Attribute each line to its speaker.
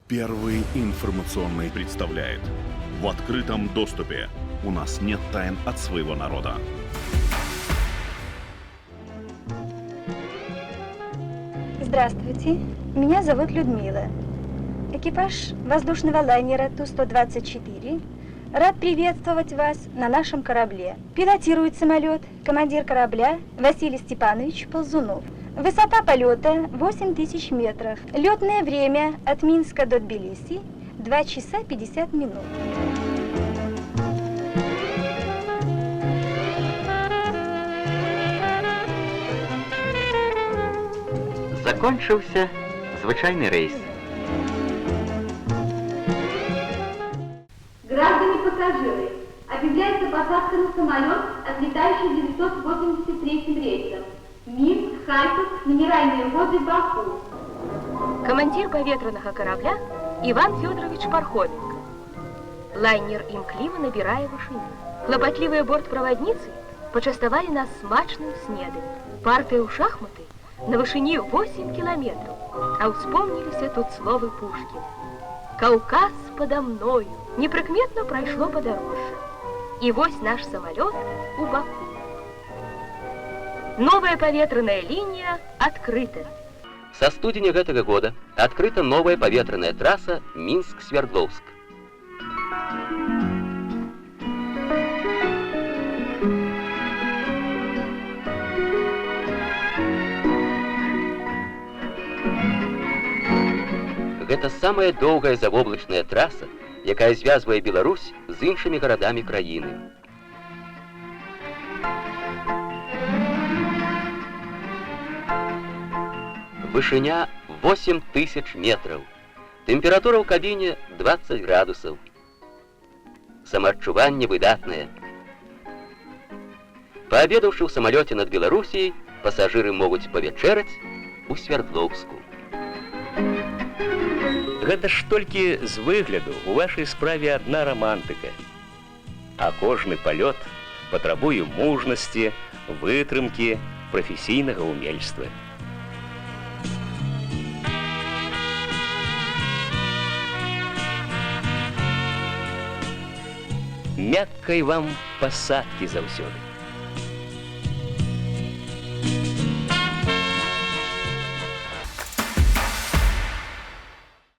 Speaker 1: Первый информационный представляет. В открытом доступе. У нас нет тайн от своего народа.
Speaker 2: Здравствуйте, меня зовут Людмила. Экипаж воздушного лайнера Ту-124 рад приветствовать вас на нашем корабле. Пилотирует самолет командир корабля Василий Степанович Ползунов. Высота полета 8000 метров. Летное время от Минска до Тбилиси 2 часа 50 минут.
Speaker 3: Закончился звычайный рейс.
Speaker 4: Граждане пассажиры, объявляется посадка на самолет, отлетающий 983 рейсом. Минск, Харьков, минеральные воды, Баку.
Speaker 5: Командир поветренного корабля Иван Федорович Пархоменко. Лайнер імкліва набирає вышыню. Хлопотливые бортпроводницы почастовали нас смачным снедом. Партия у шахматы на вышине 8 километров, а вспомнились тут словы Пушкина. Кавказ подо мною непрыкметно пройшло подорожжа. И вось наш самолет у Баку. Новая поветренная линия открыта.
Speaker 3: Со студеня гэтага года открыта новая паветраная трасса Минск-Свердловск. Гэта самая доўгая завоблачная траса, якая звязвае Беларусь з іншымі гарадамі краіны. Вышыня 8000 метров. Тэмпература ў кабіне 20 градусаў. Самаадчуванне выдатнае. Паабедаўшы ў самалёце над Беларусіяй, пасажыры могуць павячэраць у Свердловску.
Speaker 6: Гэта ж толькі з выгляду у вашай справе адна романтыка. А кожны палёт патрабуе мужнасці, вытрымкі, прафесійнага ўмельства. Мяккай вам пасадкі заўсёды.